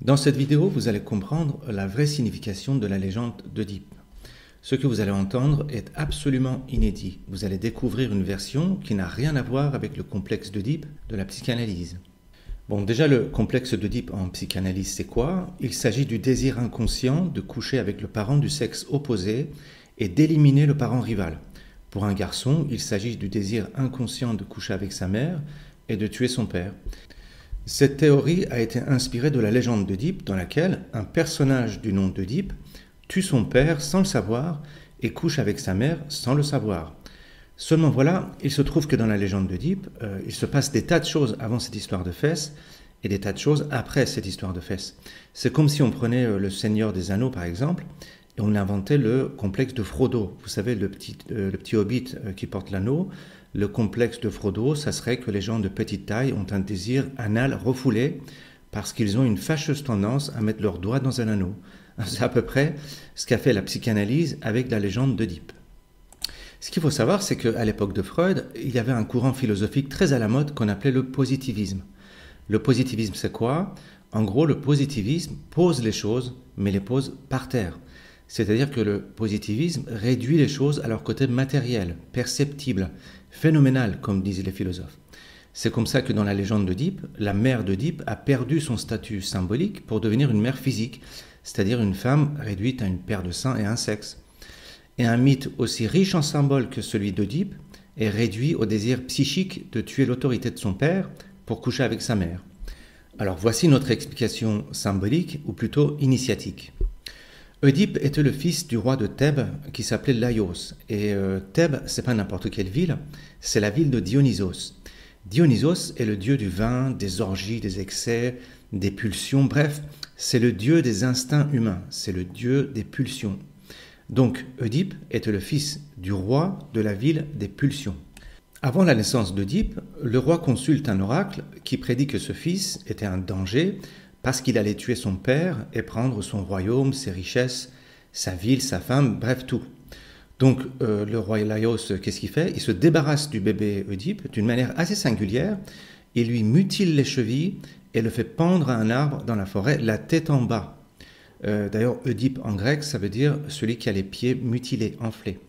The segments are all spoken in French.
Dans cette vidéo, vous allez comprendre la vraie signification de la légende d'Œdipe. Ce que vous allez entendre est absolument inédit. Vous allez découvrir une version qui n'a rien à voir avec le complexe d'Œdipe de la psychanalyse. Bon, déjà, le complexe d'Œdipe en psychanalyse, c'est quoi? Il s'agit du désir inconscient de coucher avec le parent du sexe opposé et d'éliminer le parent rival. Pour un garçon, il s'agit du désir inconscient de coucher avec sa mère et de tuer son père. Cette théorie a été inspirée de la légende d'Œdipe, dans laquelle un personnage du nom d'Œdipe tue son père sans le savoir et couche avec sa mère sans le savoir. Seulement voilà, il se trouve que dans la légende d'Œdipe, il se passe des tas de choses avant cette histoire de fesses et des tas de choses après cette histoire de fesses. C'est comme si on prenait le Seigneur des Anneaux par exemple et on inventait le complexe de Frodo. Vous savez, le petit hobbit qui porte l'anneau. Le complexe de Frodo, ça serait que les gens de petite taille ont un désir anal refoulé parce qu'ils ont une fâcheuse tendance à mettre leurs doigts dans un anneau. C'est à peu près ce qu'a fait la psychanalyse avec la légende d'Œdipe. Ce qu'il faut savoir, c'est qu'à l'époque de Freud, il y avait un courant philosophique très à la mode qu'on appelait le positivisme. Le positivisme, c'est quoi? En gros, le positivisme pose les choses, mais les pose par terre. C'est-à-dire que le positivisme réduit les choses à leur côté matériel, perceptible, phénoménal, comme disaient les philosophes. C'est comme ça que dans la légende d'Œdipe, la mère d'Œdipe a perdu son statut symbolique pour devenir une mère physique, c'est-à-dire une femme réduite à une paire de seins et un sexe. Et un mythe aussi riche en symboles que celui d'Œdipe est réduit au désir psychique de tuer l'autorité de son père pour coucher avec sa mère. Alors voici notre explication symbolique, ou plutôt initiatique. Œdipe était le fils du roi de Thèbes qui s'appelait Laios. Et Thèbes, c'est pas n'importe quelle ville, c'est la ville de Dionysos. Dionysos est le dieu du vin, des orgies, des excès, des pulsions, bref, c'est le dieu des instincts humains, c'est le dieu des pulsions. Donc Œdipe était le fils du roi de la ville des pulsions. Avant la naissance d'Œdipe, le roi consulte un oracle qui prédit que ce fils était un danger parce qu'il allait tuer son père et prendre son royaume, ses richesses, sa ville, sa femme, bref tout. Donc le roi Laios, qu'est-ce qu'il fait? Il se débarrasse du bébé Œdipe d'une manière assez singulière, il lui mutile les chevilles et le fait pendre à un arbre dans la forêt, la tête en bas. D'ailleurs, Œdipe en grec, ça veut dire celui qui a les pieds mutilés, enflés.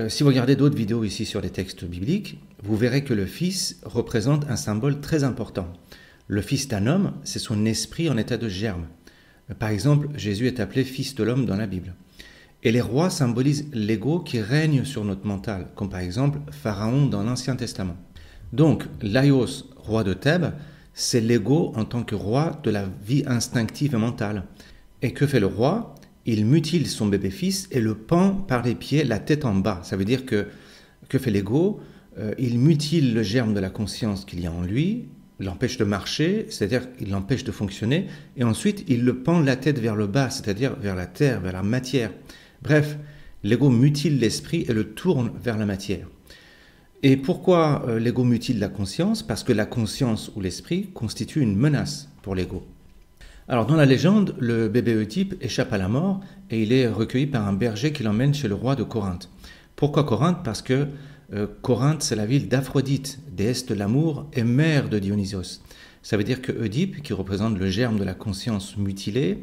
Si vous regardez d'autres vidéos ici sur les textes bibliques, vous verrez que le fils représente un symbole très important. Le fils d'un homme, c'est son esprit en état de germe. Par exemple, Jésus est appelé fils de l'homme dans la Bible. Et les rois symbolisent l'ego qui règne sur notre mental, comme par exemple Pharaon dans l'Ancien Testament. Donc, Laios, roi de Thèbes, c'est l'ego en tant que roi de la vie instinctive et mentale. Et que fait le roi? Il mutile son bébé-fils et le pend par les pieds, la tête en bas. Ça veut dire que fait l'ego? Il mutile le germe de la conscience qu'il y a en lui, l'empêche de marcher, c'est-à-dire il l'empêche de fonctionner, et ensuite il le pend la tête vers le bas, c'est-à-dire vers la terre, vers la matière. Bref, l'ego mutile l'esprit et le tourne vers la matière. Et pourquoi l'ego mutile la conscience? Parce que la conscience ou l'esprit constitue une menace pour l'ego. Alors dans la légende, le bébé Œdipe échappe à la mort et il est recueilli par un berger qui l'emmène chez le roi de Corinthe. Pourquoi Corinthe? Parce que Corinthe, c'est la ville d'Aphrodite, déesse de l'amour et mère de Dionysos. Ça veut dire que Œdipe, qui représente le germe de la conscience mutilée,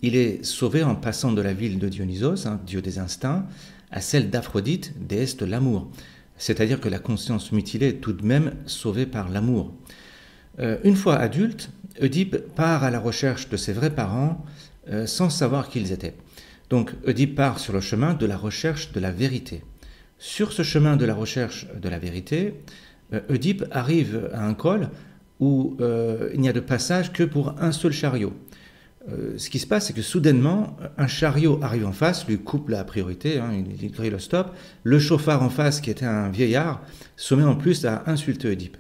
il est sauvé en passant de la ville de Dionysos, dieu des instincts, à celle d'Aphrodite, déesse de l'amour. C'est-à-dire que la conscience mutilée est tout de même sauvée par l'amour. Une fois adulte, Œdipe part à la recherche de ses vrais parents sans savoir qui ils étaient. Donc Œdipe part sur le chemin de la recherche de la vérité. Sur ce chemin de la recherche de la vérité, Œdipe arrive à un col où il n'y a de passage que pour un seul chariot. Ce qui se passe, c'est que soudainement, un chariot arrive en face, lui coupe la priorité, il grille le stop. Le chauffard en face, qui était un vieillard, se met en plus à insulter Œdipe.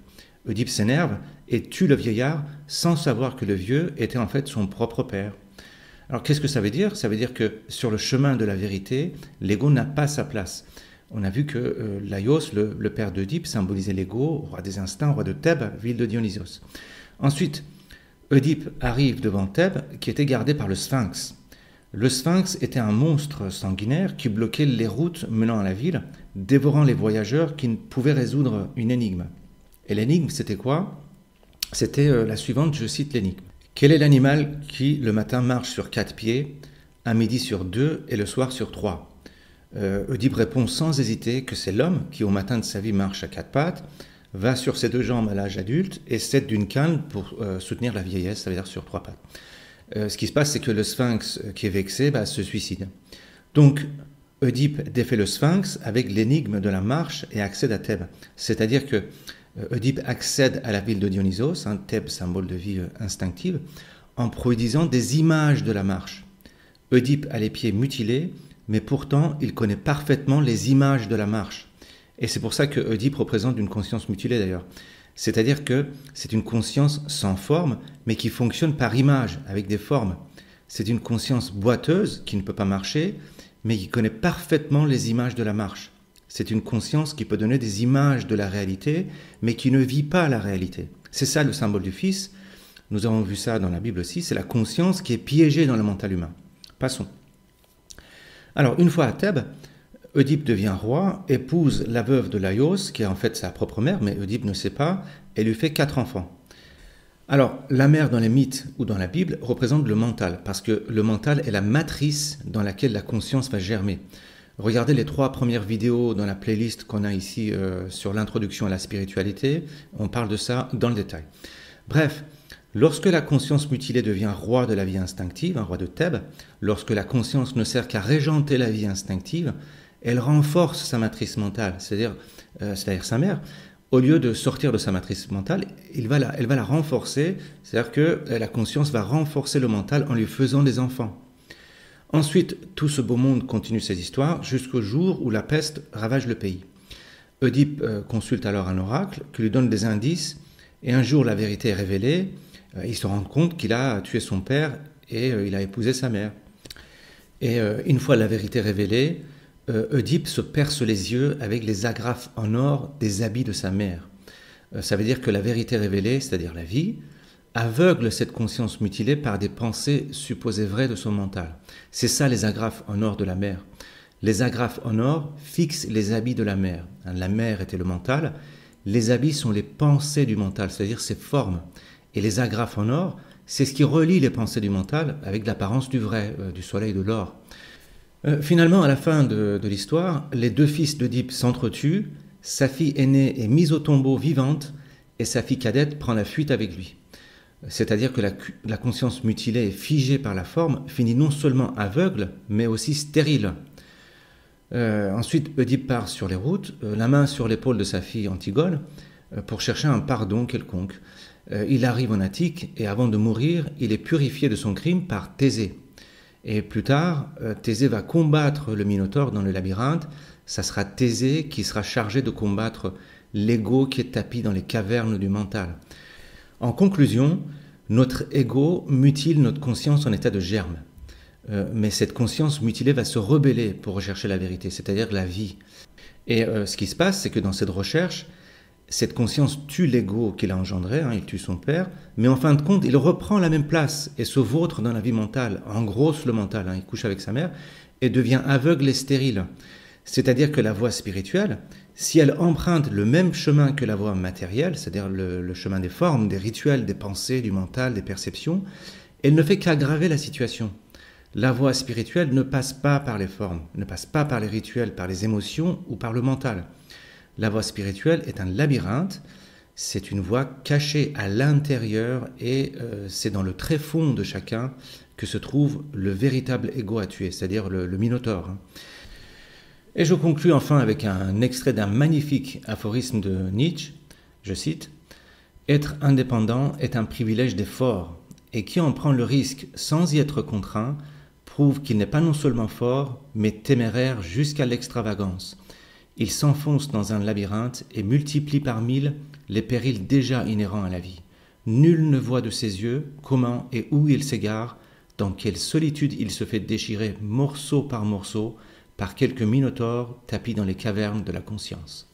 Œdipe s'énerve et tue le vieillard sans savoir que le vieux était en fait son propre père. Alors qu'est-ce que ça veut dire? Ça veut dire que sur le chemin de la vérité, l'ego n'a pas sa place. On a vu que Laios, le père d'Œdipe, symbolisait l'ego, roi des instincts, roi de Thèbes, ville de Dionysos. Ensuite, Œdipe arrive devant Thèbes, qui était gardé par le Sphinx. Le Sphinx était un monstre sanguinaire qui bloquait les routes menant à la ville, dévorant les voyageurs qui ne pouvaient résoudre une énigme. Et l'énigme, c'était quoi? C'était la suivante, je cite l'énigme. Quel est l'animal qui, le matin, marche sur 4 pieds, à midi sur 2 et le soir sur 3 ? Oedipe répond sans hésiter que c'est l'homme qui, au matin de sa vie, marche à 4 pattes, va sur ses 2 jambes à l'âge adulte et s'aide d'une canne pour soutenir la vieillesse, ça veut dire sur 3 pattes. Ce qui se passe, c'est que le sphinx qui est vexé se suicide. Donc, Oedipe défait le sphinx avec l'énigme de la marche et accède à Thèbes. C'est-à-dire que Oedipe accède à la ville de Dionysos, Thèbes, symbole de vie instinctive, en produisant des images de la marche. Oedipe a les pieds mutilés, mais pourtant il connaît parfaitement les images de la marche. Et c'est pour ça que Oedipe représente une conscience mutilée d'ailleurs. C'est-à-dire que c'est une conscience sans forme, mais qui fonctionne par image, avec des formes. C'est une conscience boiteuse qui ne peut pas marcher, mais qui connaît parfaitement les images de la marche. C'est une conscience qui peut donner des images de la réalité, mais qui ne vit pas la réalité. C'est ça le symbole du Fils. Nous avons vu ça dans la Bible aussi. C'est la conscience qui est piégée dans le mental humain. Passons. Alors, une fois à Thèbes, Oedipe devient roi, épouse la veuve de Laios, qui est en fait sa propre mère, mais Oedipe ne sait pas, et lui fait 4 enfants. Alors, la mère dans les mythes ou dans la Bible représente le mental, parce que le mental est la matrice dans laquelle la conscience va germer. Regardez les 3 premières vidéos dans la playlist qu'on a ici sur l'introduction à la spiritualité. On parle de ça dans le détail. Bref, lorsque la conscience mutilée devient roi de la vie instinctive, un roi de Thèbes, lorsque la conscience ne sert qu'à régenter la vie instinctive, elle renforce sa matrice mentale, c'est-à-dire sa mère. Au lieu de sortir de sa matrice mentale, elle va la renforcer, c'est-à-dire que la conscience va renforcer le mental en lui faisant des enfants. Ensuite, tout ce beau monde continue ses histoires jusqu'au jour où la peste ravage le pays. Oedipe consulte alors un oracle qui lui donne des indices et un jour la vérité est révélée. Il se rend compte qu'il a tué son père et il a épousé sa mère. Et une fois la vérité révélée, Oedipe se perce les yeux avec les agrafes en or des habits de sa mère. Ça veut dire que la vérité révélée, c'est-à-dire la vie, aveugle cette conscience mutilée par des pensées supposées vraies de son mental. C'est ça les agrafes en or de la mère. Les agrafes en or fixent les habits de la mère. La mère était le mental, les habits sont les pensées du mental, c'est-à-dire ses formes. Et les agrafes en or, c'est ce qui relie les pensées du mental avec l'apparence du vrai, du soleil, de l'or. Finalement, à la fin de l'histoire, les 2 fils d'Oedipe s'entretuent, sa fille aînée est mise au tombeau vivante et sa fille cadette prend la fuite avec lui. C'est-à-dire que la conscience mutilée et figée par la forme finit non seulement aveugle, mais aussi stérile. Ensuite, Oedipe part sur les routes, la main sur l'épaule de sa fille Antigone, pour chercher un pardon quelconque. Il arrive en Attique et avant de mourir, il est purifié de son crime par Thésée. Et plus tard, Thésée va combattre le Minotaure dans le labyrinthe. Ça sera Thésée qui sera chargé de combattre l'ego qui est tapi dans les cavernes du mental. En conclusion, notre ego mutile notre conscience en état de germe. Mais cette conscience mutilée va se rebeller pour rechercher la vérité, c'est-à-dire la vie. Et ce qui se passe, c'est que dans cette recherche, cette conscience tue l'ego qu'il a engendré, il tue son père, mais en fin de compte, il reprend la même place et se vautre dans la vie mentale, engrosse le mental, il couche avec sa mère et devient aveugle et stérile. C'est-à-dire que la voie spirituelle, si elle emprunte le même chemin que la voie matérielle, c'est-à-dire le chemin des formes, des rituels, des pensées, du mental, des perceptions, elle ne fait qu'aggraver la situation. La voie spirituelle ne passe pas par les formes, ne passe pas par les rituels, par les émotions ou par le mental. La voie spirituelle est un labyrinthe, c'est une voie cachée à l'intérieur et c'est dans le tréfonds de chacun que se trouve le véritable ego à tuer, c'est-à-dire le Minotaure. Et je conclus enfin avec un extrait d'un magnifique aphorisme de Nietzsche, je cite « Être indépendant est un privilège des forts, et qui en prend le risque sans y être contraint, prouve qu'il n'est pas non seulement fort, mais téméraire jusqu'à l'extravagance. Il s'enfonce dans un labyrinthe et multiplie par 1000 les périls déjà inhérents à la vie. Nul ne voit de ses yeux comment et où il s'égare, dans quelle solitude il se fait déchirer morceau par quelques minotaures tapis dans les cavernes de la conscience. »